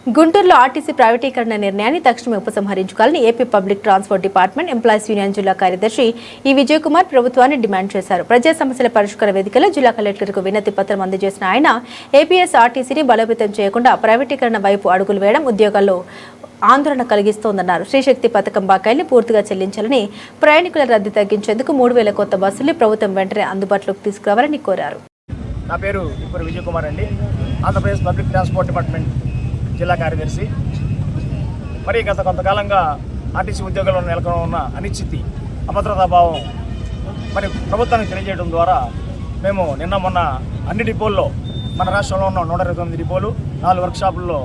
గుంటూరులో ఆర్టీసీ ప్రైవేటీకరణ నిర్ణయాన్ని తక్షణమే ఉపసంహరించుకోవాలని AP public transport department employees union జిల్లా కార్యదర్శి ఈ విజయ్ కుమార్ ప్రభుత్వాన్ని డిమాండ్ చేశారు. ప్రజా సమస్యల పరిష్కార వేదికలో జిల్లా కలెక్టర్కు వినతి పత్రం అందజేసిన ఆయన ఏపీఎస్ ఆర్టీసీని బలోపేతం చేయకుండా ప్రైవేటీకరణ వైపు అడుగులు వేయడం ఉద్యోగాల్లో ఆందోళన కలిగిస్తోందన్నారు. శ్రీశక్తి పథకం బకాయిల్ని పూర్తిగా చెల్లించాలని, ప్రయాణికుల రద్దీ తగ్గించేందుకు 3,000 కొత్త బస్సుల్ని ప్రభుత్వం వెంటనే అందుబాటులోకి తీసుకురావాలని కోరారు. నా పేరు ఇప్పుడు విజయ్ కుమార్ అండి. ఆంధ్రప్రదేశ్ పబ్లిక్ ట్రాన్స్పోర్ట్ డిపార్ట్మెంట్ జిల్లా కార్యదర్శి. మరి గత కొంతకాలంగా ఆర్టీసీ ఉద్యోగుల్లో నెలకొని ఉన్న అనిశ్చితి, అభద్రతాభావం మరి ప్రభుత్వానికి తెలియజేయడం ద్వారా మేము మొన్న అన్ని డిపోల్లో, మన రాష్ట్రంలో ఉన్న 129 డిపోలు, 4 వర్క్షాపుల్లో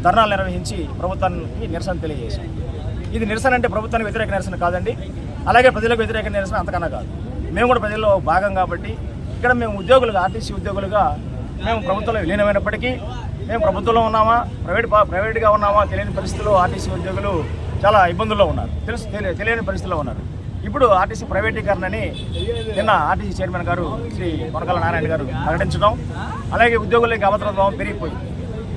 ధర్నాలు నిర్వహించి ప్రభుత్వానికి నిరసన తెలియజేశాం. ఇది నిరసన అంటే ప్రభుత్వానికి వ్యతిరేక నిరసన కాదండి, అలాగే ప్రజలకు వ్యతిరేక నిరసన అంతకన్నా కాదు. మేము కూడా ప్రజల్లో భాగం కాబట్టి ఇక్కడ మేము ఉద్యోగులుగా, ఆర్టీసీ ఉద్యోగులుగా మేము ప్రభుత్వంలో విలీనమైనప్పటికీ మేము ప్రభుత్వంలో ఉన్నామా, ప్రైవేట్గా ఉన్నామా తెలియని పరిస్థితుల్లో ఆర్టీసీ ఉద్యోగులు చాలా ఇబ్బందుల్లో ఉన్నారు, తెలియని పరిస్థితుల్లో ఉన్నారు. ఇప్పుడు ఆర్టీసీ ప్రైవేటీకరణని నిన్న ఆర్టీసీ చైర్మన్ గారు శ్రీ కొనకళ్ళ నారాయణ గారు ప్రకటించడం, అలాగే ఉద్యోగులకి అభద్రతాభావం పెరిగిపోయింది.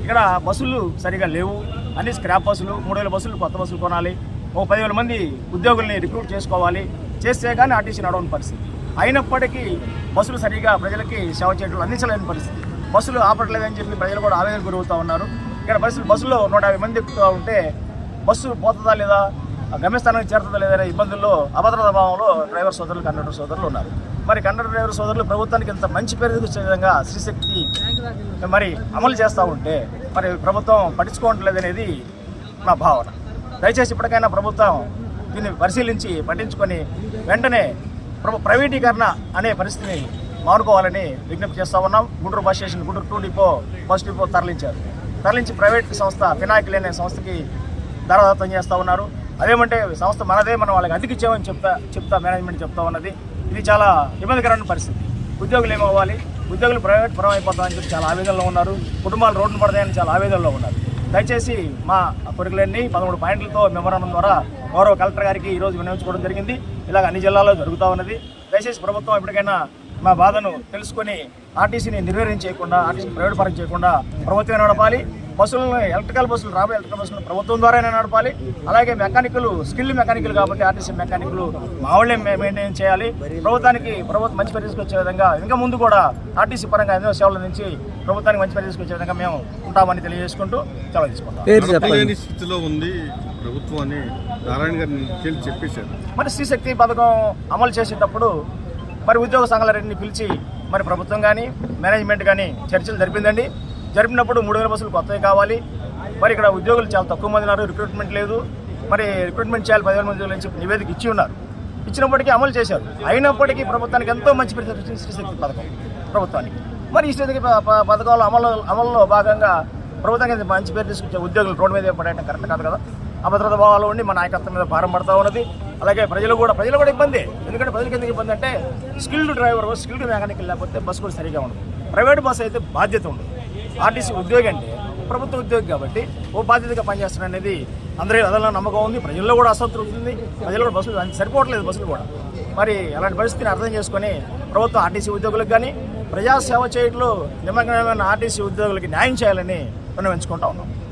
ఇక్కడ బస్సులు సరిగా లేవు, అన్ని స్క్రాప్ బస్సులు, 3,000 బస్సులు కొత్త బస్సులు కొనాలి, 10,000 మంది ఉద్యోగుల్ని రిక్రూట్ చేసుకోవాలి, చేస్తే కానీ ఆర్టీసీ నడవని పరిస్థితి. అయినప్పటికీ బస్సులు సరిగా ప్రజలకి సేవ చేయడం అందించలేని పరిస్థితి. బస్సులు ఆపట్లేదని చెప్పి ప్రజలు కూడా ఆవేదన గురవుతూ ఉన్నారు. ఇక్కడ బస్సులో 150 మంది ఎక్కుతూ ఉంటే బస్సు పోతుందా లేదా, గమ్యస్థానానికి చేరుతుందా లేదా ఇబ్బందుల్లో, అభద్రతా భావంలో డ్రైవర్ సోదరులు, కండక్టర్ సోదరులు ఉన్నారు. మరి కండక్టర్ డ్రైవర్ సోదరులు ప్రభుత్వానికి ఇంత మంచి పేరు తెచ్చే విధంగా శ్రీశక్తి మరి అమలు చేస్తూ ఉంటే మరి ప్రభుత్వం పట్టించుకోవట్లేదనేది నా భావన. దయచేసి ఇప్పటికైనా ప్రభుత్వం దీన్ని పరిశీలించి పట్టించుకొని వెంటనే ప్రైవేటీకరణ అనే పరిస్థితిని మానుకోవాలని విజ్ఞప్తి చేస్తూ ఉన్నాం. Guntur bus station, Guntur 2 depot bus depot తరలించి ప్రైవేట్ సంస్థ ఫినాకిల్ అనే సంస్థకి ధరదత్తం చేస్తూ ఉన్నారు. అదేమంటే సంస్థ మనదే, మనం వాళ్ళకి అతికిచ్చామని చెప్తా మేనేజ్మెంట్ చెప్తా ఉన్నది. ఇది చాలా ఇబ్బందికరమైన పరిస్థితి. ఉద్యోగులు ఏమవ్వాలి, ఉద్యోగులు ప్రైవేట్ పరం అయిపోతామని చెప్పి చాలా ఆవేదనలో ఉన్నారు. కుటుంబాలు రోడ్డును పడతాయని చాలా ఆవేదనలో ఉన్నారు. దయచేసి మా కోరికలన్నీ 13 పాయింట్లతో మెమోరాండం ద్వారా గౌరవ కలెక్టర్ గారికి ఈరోజు వినియోగించుకోవడం జరిగింది. ఇలాగ అన్ని జిల్లాల్లో జరుగుతూ ఉన్నది. దయచేసి ప్రభుత్వం ఇప్పటికైనా మా బాధను తెలుసుకొని ఆర్టీసీని నిర్వహించకుండా, ఆర్టీసీని ప్రైవేట్ పరం చేయకుండా ప్రభుత్వమే నడపాలి. బస్సులను, రాబోయే ఎలక్ట్రికల్ బస్సులను ప్రభుత్వం ద్వారానే నడపాలి. అలాగే మెకానికులు, స్కిల్డ్ మెకానికులు కాబట్టి ఆర్టీసీ మెకానికులు మావులే మెయింటైన్ చేయాలి. ప్రభుత్వం మంచి పని తీసుకొచ్చే విధంగా ఇంకా ముందు కూడా ఆర్టీసీ పరంగా ఎన్నో సేవల నుంచి ప్రభుత్వానికి మంచి పని తీసుకొచ్చే విధంగా మేము ఉంటామని తెలియజేసుకుంటూ సెలవు తీసుకుంటాం. స్థితిలో ఉంది ప్రభుత్వం అని నారాయణ గారిని చెప్పేశారు. మరి శ్రీశక్తి పథకం అమలు చేసేటప్పుడు మరి ఉద్యోగ సంఘాలన్నింటినీ పిలిచి మరి ప్రభుత్వం కానీ మేనేజ్మెంట్ కానీ చర్చలు జరిపినప్పుడు 3,000 బస్సులు కొత్తవి కావాలి. మరి ఇక్కడ ఉద్యోగులు చాలా తక్కువ మంది ఉన్నారు, రిక్రూట్మెంట్ లేదు. మరి రిక్రూట్మెంట్ చేయాలి 10,000 మంది నుంచి నివేదిక ఇచ్చి ఉన్నారు. ఇచ్చినప్పటికీ అమలు చేశారు. అయినప్పటికీ ప్రభుత్వానికి ఎంతో మంచి పేరు వచ్చింది శ్రీశక్తి పథకం ప్రభుత్వానికి. మరి ఈ శ్రీశక్తి పథకాల అమలులో భాగంగా ప్రభుత్వానికి మంచి పేరు తీసుకొచ్చే ఉద్యోగులు రోడ్డు మీద పడేయడం కరెక్ట్ కాదు కదా. అభద్రతా భావాలు ఉండి మన నాయకత్వం మీద భారం పడుతూ ఉన్నది. అలాగే ప్రజలు కూడా ఇబ్బంది. ఎందుకంటే ప్రజలకు ఎందుకు ఇబ్బంది అంటే స్కిల్డ్ డ్రైవర్, స్కిల్డ్ మెకానిక్ లేకపోతే బస్సు కూడా సరిగా ఉండదు. ప్రైవేట్ బస్సు అయితే బాధ్యత ఉండదు. ఆర్టీసీ ఉద్యోగి అంటే ప్రభుత్వ ఉద్యోగి కాబట్టి బాధ్యతగా పనిచేస్తున్నారు అనేది అందరిలో నమ్మకం ఉంది. ప్రజల్లో కూడా అసంతృప్తి ఉంది. ప్రజలు కూడా బస్సులు సరిపోవట్లేదు, బస్సులు కూడా. మరి అలాంటి పరిస్థితిని అర్థం చేసుకొని ప్రభుత్వం ఆర్టీసీ ఉద్యోగులకు కానీ ప్రజాసేవ చేయడంలో నిమగ్నమైన ఆర్టీసీ ఉద్యోగులకి న్యాయం చేయాలని మనం ఎంచుకుంటా ఉన్నాం.